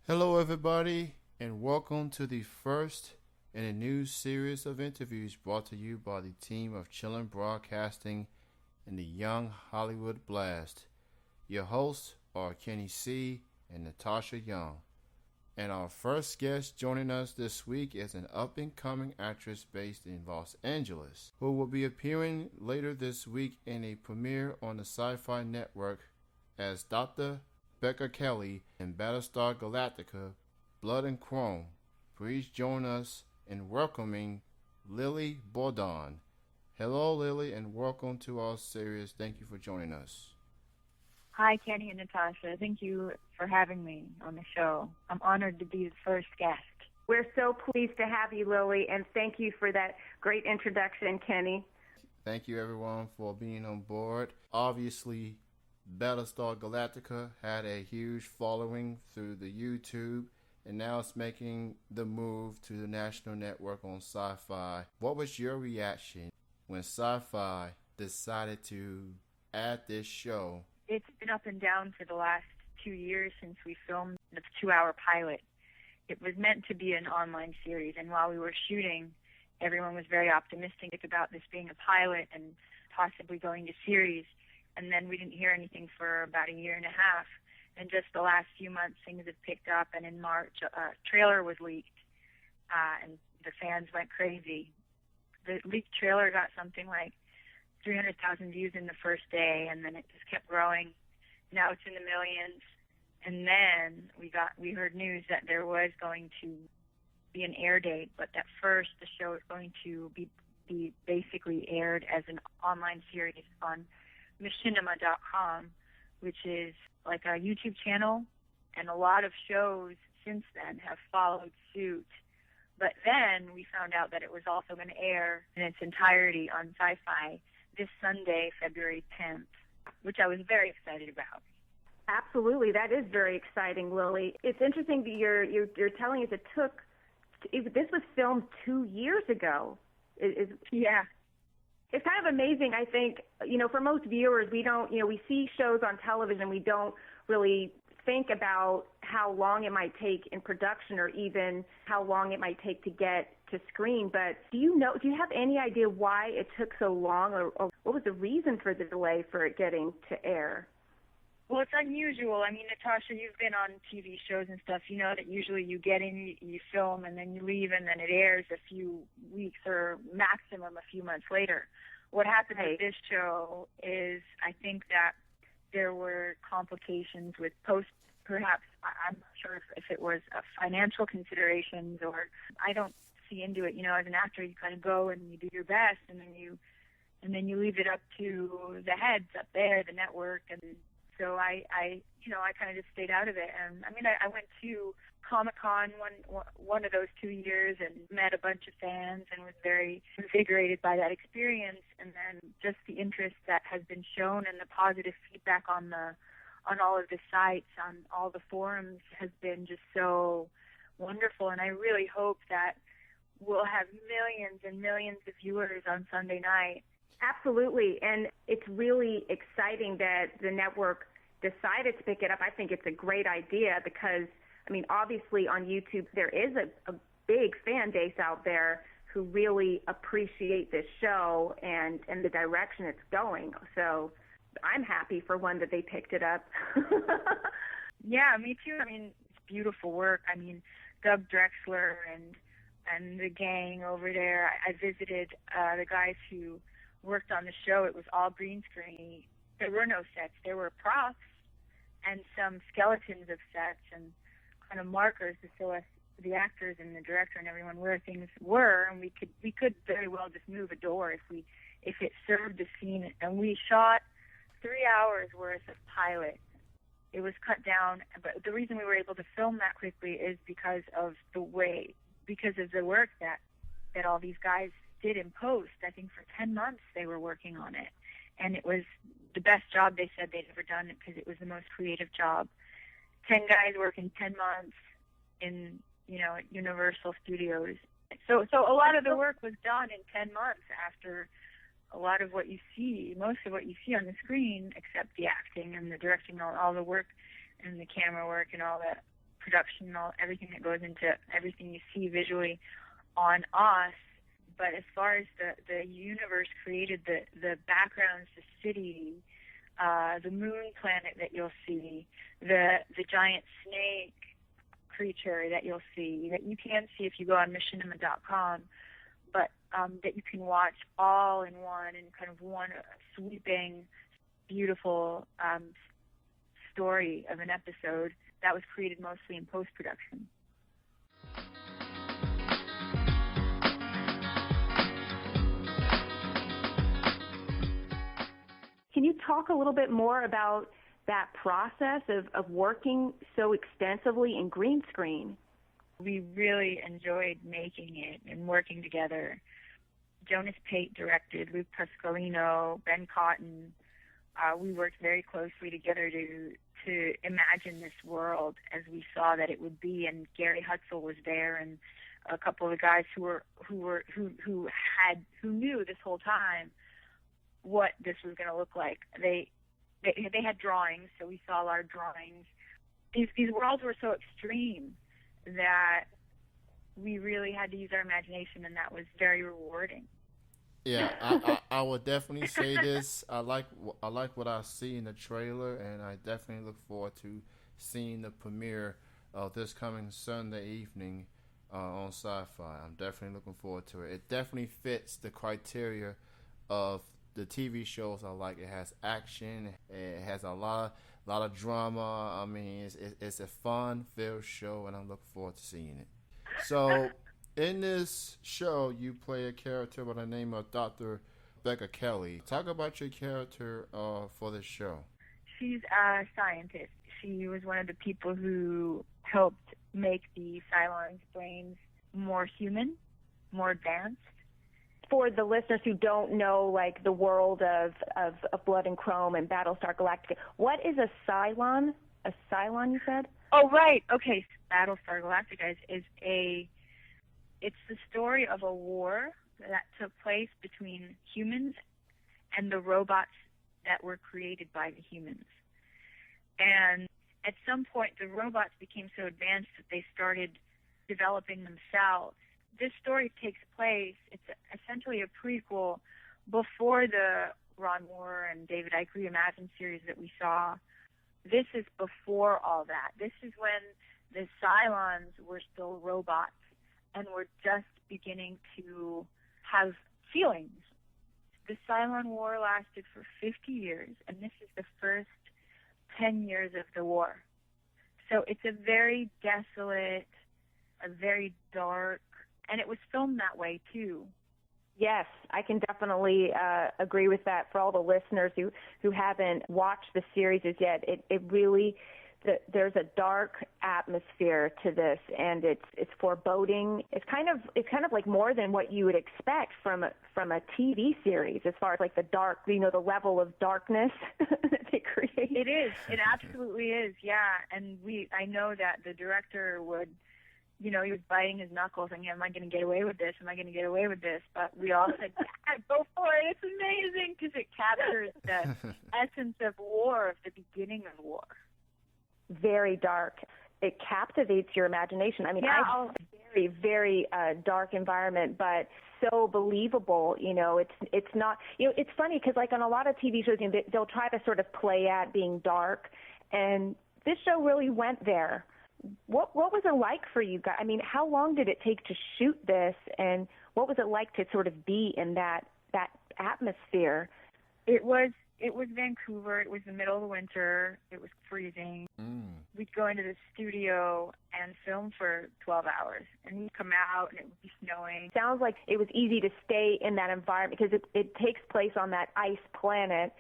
Hello, everybody, and welcome to the first in a new series of interviews brought to you by the team of Chillin Broadcasting and the Young Hollywood Blast. Your hosts are Kenny C. and Natasha Young. And our first guest joining us this week is an up-and-coming actress based in Los Angeles, who will be appearing later this week in a premiere on the Sci-Fi Network as Dr. Becca Kelly in Battlestar Galactica, Blood and Chrome. Please join us in welcoming LILI Bordan. Hello, Lily, and welcome to our series. Thank you for joining us. Hi, Kenny and Natasha. Thank you for having me on the show. I'm honored to be the first guest. We're so pleased to have you, Lily, and thank you for that great introduction, Kenny. Thank you, everyone, for being on board. Obviously, Battlestar Galactica had a huge following through the YouTube, and now it's making the move to the national network on Sci-Fi. What was your reaction when Sci-Fi decided to add this show? It's been up and down for the last 2 years since we filmed the 2-hour pilot. It was meant to be an online series, and while we were shooting, everyone was very optimistic about this being a pilot and possibly going to series. And then we didn't hear anything for about a year and a half. And just the last few months, things have picked up. And in March, a trailer was leaked, and the fans went crazy. The leaked trailer got something like 300,000 views in the first day, and then it just kept growing. Now it's in the millions. And then we heard news that there was going to be an air date, but that first the show is going to be basically aired as an online series on machinima.com, which is like a YouTube channel, and a lot of shows since then have followed suit. But then we found out that it was also going to air in its entirety on Sci-Fi this Sunday, February 10th, which I was very excited about. Absolutely, that is very exciting, Lily. It's interesting that you're telling us this was filmed 2 years ago. Yeah. It's kind of amazing, I think, for most viewers, we see shows on television, we don't really think about how long it might take in production or even how long it might take to get to screen. But do you have any idea why it took so long, or what was the reason for the delay for it getting to air? Well, it's unusual. I mean, Natasha, you've been on TV shows and stuff. You know that usually you get in, you film, and then you leave, and then it airs a few weeks or maximum a few months later. What happened with this show is I think that there were complications with perhaps, I'm not sure if it was financial considerations, or I don't see into it. As an actor, you kind of go and you do your best, and then you leave it up to the heads up there, the network, and so I kind of just stayed out of it. And I mean, I went to Comic-Con one of those 2 years and met a bunch of fans and was very invigorated by that experience. And then just the interest that has been shown and the positive feedback on all of the sites, on all the forums, has been just so wonderful. And I really hope that we'll have millions and millions of viewers on Sunday night. Absolutely, and it's really exciting that the network decided to pick it up. I think it's a great idea because, I mean, obviously on YouTube there is a big fan base out there who really appreciate this show and the direction it's going. So I'm happy for one that they picked it up. Yeah, me too. I mean, it's beautiful work. I mean, Doug Drexler and the gang over there. I visited the guys who worked on the show. It was all green screen. There were no sets. There were props and some skeletons of sets and kind of markers to show us, the actors and the director and everyone, where things were, and we could very well just move a door if it served the scene. And we shot 3 hours worth of pilot. It was cut down, but the reason we were able to film that quickly is because of the work that all these guys did in post. I think for 10 months they were working on it, and it was the best job they said they'd ever done, because it was the most creative job. 10 guys working 10 months in at Universal Studios. So a lot of the work was done in 10 months after a lot of what you see, most of what you see on the screen, except the acting and the directing, all the work and the camera work and all that production and everything that goes into everything you see visually on us. But as far as the universe created, the backgrounds, the city, the moon planet that you'll see, the giant snake creature that you'll see, that you can see if you go on missionema.com, but that you can watch all in one, and kind of one sweeping, beautiful story of an episode that was created mostly in post-production. Can you talk a little bit more about that process of working so extensively in green screen? We really enjoyed making it and working together. Jonas Pate directed, Luke Pasqualino, Ben Cotton. We worked very closely together to imagine this world as we saw that it would be, and Gary Hutzel was there, and a couple of the guys who knew this whole time what this was going to look like. They had drawings, so we saw our drawings. These worlds were so extreme that we really had to use our imagination, and that was very rewarding. Yeah, I would definitely say this. I like what I see in the trailer, and I definitely look forward to seeing the premiere of this coming Sunday evening on Sci-Fi. I'm definitely looking forward to it. It definitely fits the criteria of the TV shows I like. It has action. It has a lot of drama. I mean, it's a fun-filled show, and I'm looking forward to seeing it. So, in this show, you play a character by the name of Dr. Becca Kelly. Talk about your character for this show. She's a scientist. She was one of the people who helped make the Cylons' brains more human, more advanced. For the listeners who don't know, like, the world of Blood and Chrome and Battlestar Galactica, what is a Cylon? A Cylon, you said? Oh, right. Okay. Battlestar Galactica it's the story of a war that took place between humans and the robots that were created by the humans. And at some point, the robots became so advanced that they started developing themselves. This story takes place, it's essentially a prequel before the Ron Moore and David Icke reimagined series that we saw. This is before all that. This is when the Cylons were still robots and were just beginning to have feelings. The Cylon War lasted for 50 years, and this is the first 10 years of the war. So it's a very desolate, a very dark, and it was filmed that way, too. Yes, I can definitely agree with that. For all the listeners who haven't watched the series as yet, it really, there's a dark atmosphere to this, and it's foreboding. It's kind of like more than what you would expect from a TV series, as far as like the dark, the level of darkness that they create. It is. It absolutely is. Yeah, and I know that the director would. He was biting his knuckles and, am I going to get away with this? Am I going to get away with this? But we all said, yeah, go for it. It's amazing because it captures the essence of war, of the beginning of war. Very dark. It captivates your imagination. I mean, yeah, I have a very, very dark environment, but so believable. It's not. It's funny because, like, on a lot of TV shows, they'll try to sort of play at being dark, and this show really went there. What was it like for you guys? I mean, how long did it take to shoot this, and what was it like to sort of be in that atmosphere? It was Vancouver. It was the middle of the winter. It was freezing. We'd go into the studio and film for 12 hours, and we'd come out, and it would be snowing. Sounds like it was easy to stay in that environment because it takes place on that ice planet.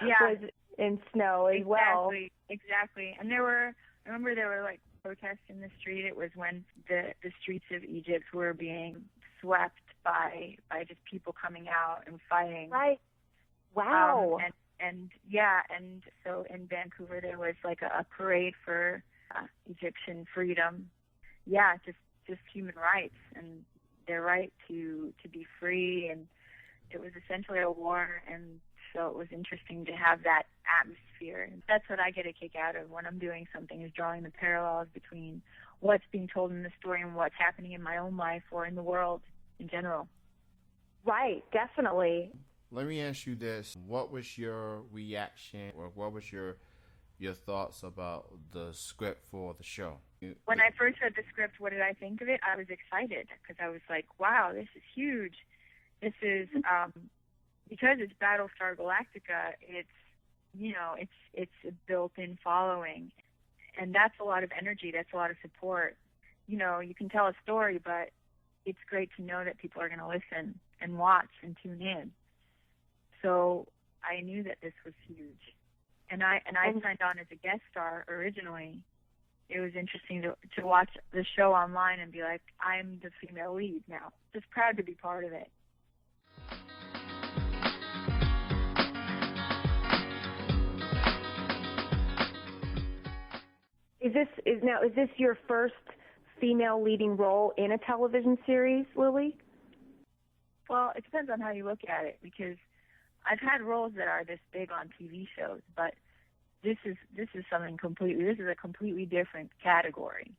Yeah, in snow as well. Exactly. And I remember there were like protests in the street. It was when the streets of Egypt were being swept by just people coming out and fighting. Right. Wow. And so in Vancouver there was like a parade for Egyptian freedom. Yeah, just human rights and their right to be free, and it was essentially a war, and so it was interesting to have that atmosphere. And that's what I get a kick out of when I'm doing something, is drawing the parallels between what's being told in the story and what's happening in my own life or in the world in general. Right, definitely. Let me ask you this. What was your reaction, or what was your thoughts about the script for the show? When I first read the script, what did I think of it? I was excited because I was like, wow, this is huge. This is, because it's Battlestar Galactica, it's, you know, it's a built-in following. And that's a lot of energy. That's a lot of support. You know, you can tell a story, but it's great to know that people are going to listen and watch and tune in. So I knew that this was huge. And I signed on as a guest star originally. It was interesting to watch the show online and be like, I'm the female lead now. Just proud to be part of it. Is this your first female leading role in a television series, Lily? Well, it depends on how you look at it, because I've had roles that are this big on TV shows, but this is something completely. This is a completely different category.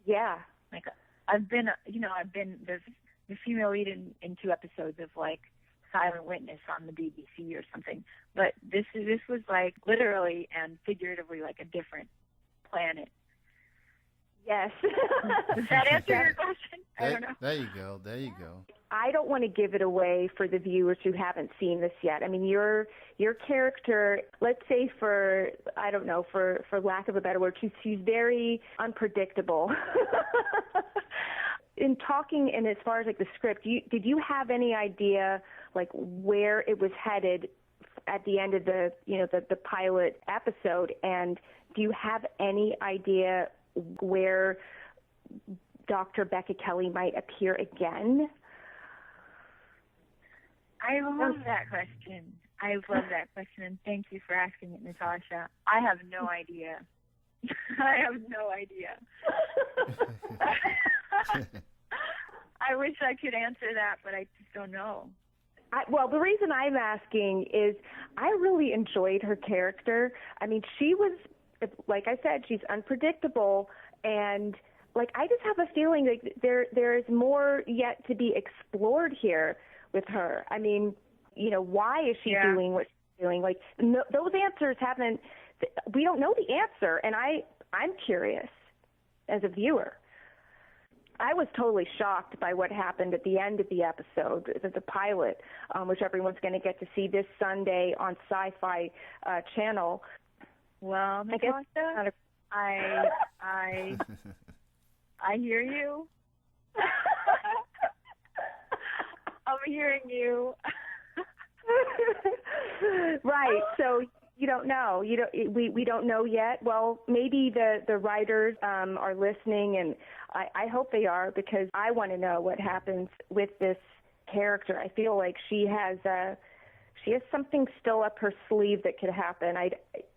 Yeah. Like I've been the female lead in 2 episodes of like Silent Witness on the BBC or something, but this was like literally and figuratively like a different planet. Yes. Does that answer your question? I don't know. There you go. I don't want to give it away for the viewers who haven't seen this yet. I mean, your character, let's say for lack of a better word, she's very unpredictable. In talking, and as far as like the script, did you have any idea like where it was headed at the end of the pilot episode? And do you have any idea where Dr. Becca Kelly might appear again? I love that question. And thank you for asking it, Natasha. I have no idea. I wish I could answer that, but I just don't know. Well, the reason I'm asking is I really enjoyed her character. I mean, she was, like I said, she's unpredictable, and like I just have a feeling like there is more yet to be explored here with her. I mean, you know, why is she doing what she's doing? Like those answers haven't. We don't know the answer, and I'm curious as a viewer. I was totally shocked by what happened at the end of the episode, the pilot, which everyone's going to get to see this Sunday on Sci-Fi Channel. Well, Natasha, I hear you. I'm hearing you. Right. So you don't know. We don't know yet. Well, maybe the writers are listening, and I hope they are, because I want to know what happens with this character. I feel like she has something still up her sleeve that could happen.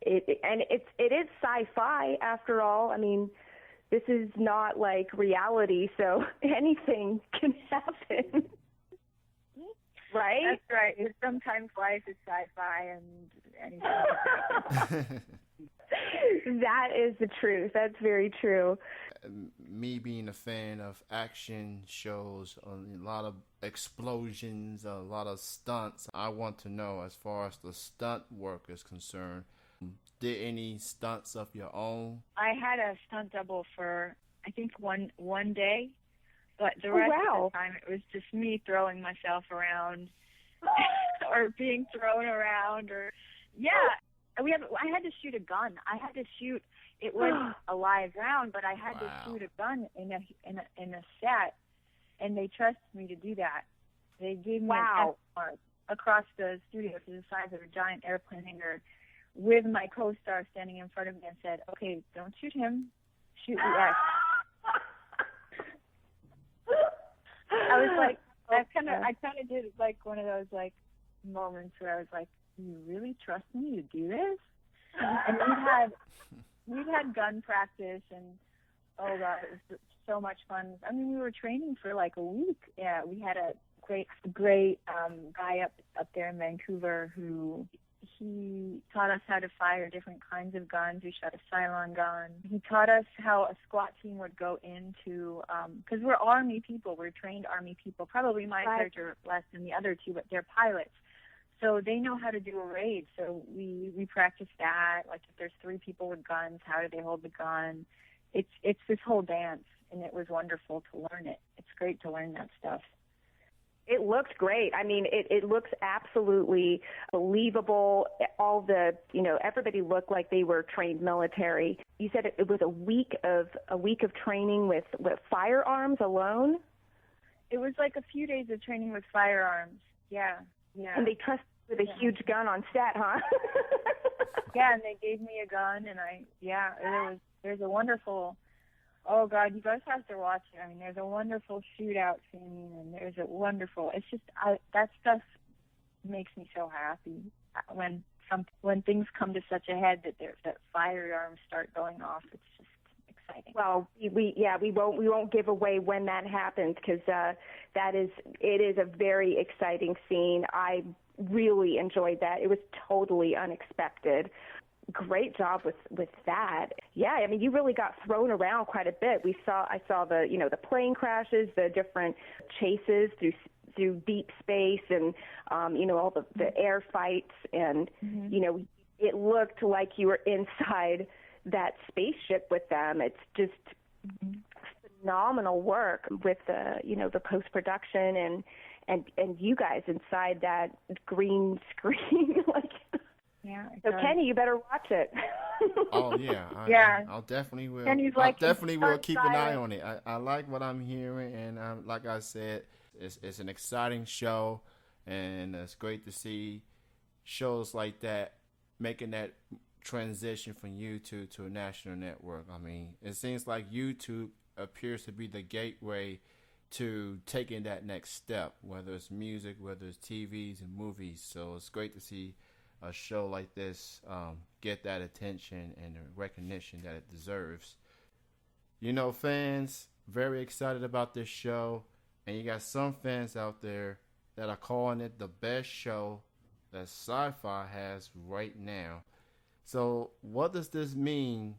It is sci-fi after all. I mean, this is not like reality, so anything can happen. Right? That's right. Sometimes life is sci-fi and anything can happen. That is the truth. That's very true. Me being a fan of action shows, a lot of explosions, a lot of stunts, I want to know, as far as the stunt work is concerned, did any stunts of your own? I had a stunt double for, I think, one day, but the rest of the time it was just me throwing myself around or being thrown around, or I had to shoot a gun. It was a live round, but I had to shoot a gun in a set, and they trusted me to do that. They gave me an F mark across the studio to the size of a giant airplane hangar, with my co-star standing in front of me, and said, "Okay, don't shoot him, shoot the F." I was like, I kind of did like one of those like moments where I was like, "You really trust me to do this?" And we'd had gun practice, and oh god, it was so much fun. I mean, we were training for like a week. Yeah, we had a great guy up there in Vancouver who he taught us how to fire different kinds of guns. We shot a Cylon gun. He taught us how a SWAT team would go into, because we're Army people, we're trained Army people. Probably my character less than the other two, but they're pilots. So they know how to do a raid. So we practice that. Like if there's 3 people with guns, how do they hold the gun? It's this whole dance, and it was wonderful to learn it. It's great to learn that stuff. It looked great. I mean, it looks absolutely believable. All the, everybody looked like they were trained military. You said it was a week of training with firearms alone? It was like a few days of training with firearms. Yeah. And they trusted with a huge gun on set, huh? Yeah, and they gave me a gun, and there's a wonderful. Oh, God, you guys have to watch it. I mean, there's a wonderful shootout scene, and there's a wonderful, it's just, that stuff makes me so happy. When things come to such a head that firearms start going off, it's just exciting. Well, we won't give away when that happens, because it is a very exciting scene. I really enjoyed that. It was totally unexpected. Great job with that. Yeah, I mean, you really got thrown around quite a bit. I saw the the plane crashes, the different chases through deep space, and all the air fights, and it looked like you were inside that spaceship with them. It's just phenomenal work with the post-production and you guys inside that green screen. Yeah. So Kenny, you better watch it. Oh yeah, I'll definitely will. Like, I definitely will keep an eye on it. I like what I'm hearing, and like I said, it's an exciting show, and it's great to see shows like that making that transition from YouTube to a national network. I mean, it seems like YouTube appears to be the gateway to taking that next step, whether it's music, whether it's TVs and movies. So it's great to see a show like this get that attention and the recognition that it deserves. Fans very excited about this show, and you got some fans out there that are calling it the best show that sci-fi has right now. So what does this mean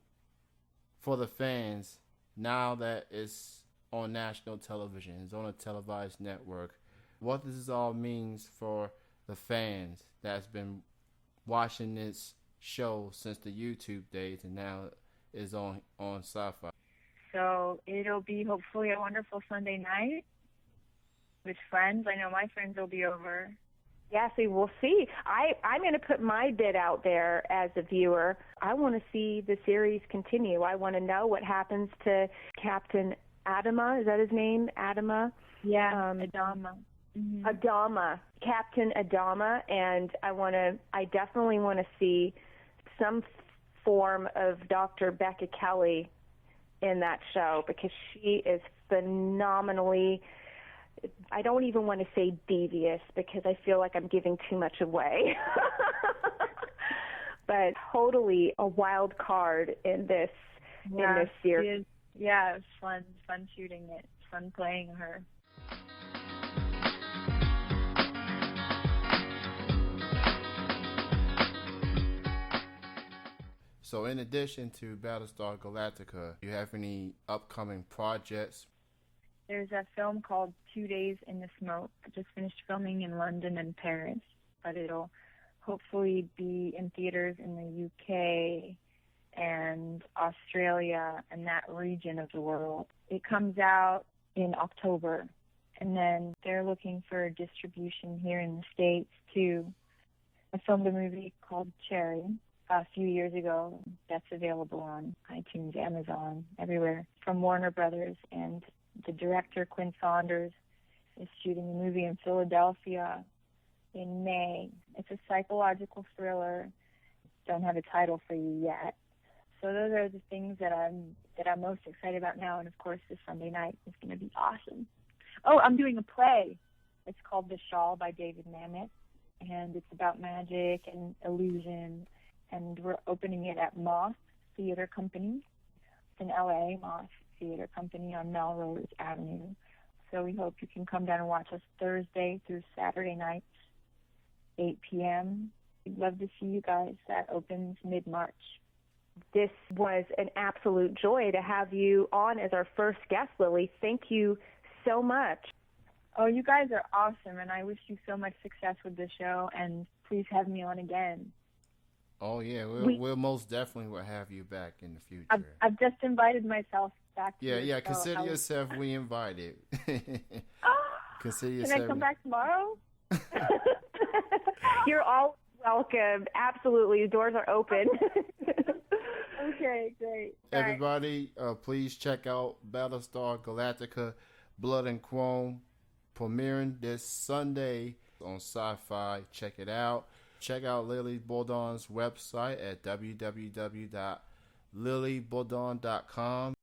for the fans now that it's on national television, it's on a televised network? What does this all mean for the fans that's been watching this show since the YouTube days and now is on sci-fi? So it'll be hopefully a wonderful Sunday night with friends. I know my friends will be over. Yeah, see, we'll see. I'm going to put my bid out there as a viewer. I want to see the series continue. I want to know what happens to Captain Adama. Is that his name? Adama? Yeah, Adama. Mm-hmm. Adama, Captain Adama, and I definitely want to see some form of Dr. Becca Kelly in that show, because she is phenomenally, I don't even want to say devious, because I feel like I'm giving too much away, but totally a wild card in this series. Yeah, it was fun shooting it, fun playing her. So in addition to Battlestar Galactica, do you have any upcoming projects? There's a film called 2 Days in the Smoke. I just finished filming in London and Paris, but it'll hopefully be in theaters in the UK and Australia and that region of the world. It comes out in October, and then they're looking for distribution here in the States too. I filmed a movie called Cherry a few years ago. That's available on iTunes, Amazon, everywhere, from Warner Brothers. And the director, Quinn Saunders, is shooting a movie in Philadelphia in May. It's a psychological thriller. Don't have a title for you yet. So those are the things that I'm most excited about now. And of course, this Sunday night is going to be awesome. Oh, I'm doing a play. It's called The Shawl by David Mamet, and it's about magic and illusion. And we're opening it at Moth Theater Company. It's in LA, Moth Theater Company on Melrose Avenue. So we hope you can come down and watch us Thursday through Saturday nights, 8 p.m. We'd love to see you guys. That opens mid-March. This was an absolute joy to have you on as our first guest, Lily. Thank you so much. Oh, you guys are awesome, and I wish you so much success with the show, and please have me on again. Oh, yeah, we'll most definitely will have you back in the future. I've just invited myself back to Yeah, consider yourself we invited. Consider yourself. Can I come back tomorrow? You're all welcome. Absolutely. The doors are open. Okay, great. Everybody, please check out Battlestar Galactica Blood and Chrome, premiering this Sunday on Sci-Fi. Check it out. Check out Lili Bordan's website at www.lilibordan.com.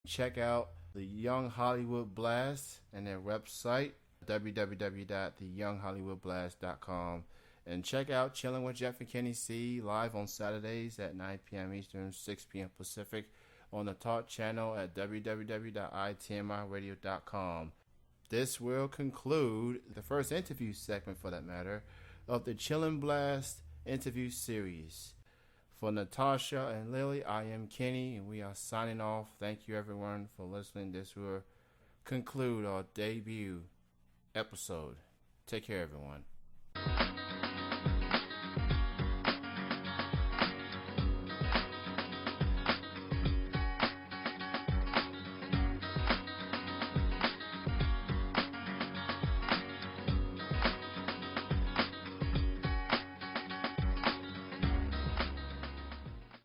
Check out the Young Hollywood Blast and their website, www.theyounghollywoodblast.com. And check out Chillin with Jeff and Kenny C live on Saturdays at 9 p.m. Eastern, 6 p.m. Pacific on the Talk channel at www.itmiradio.com. This will conclude the first interview segment, for that matter, of the Chillin Blast interview series. For Natasha and Lily, I am Kenny, and we are signing off. Thank you, everyone, for listening. This will conclude our debut episode. Take care, everyone.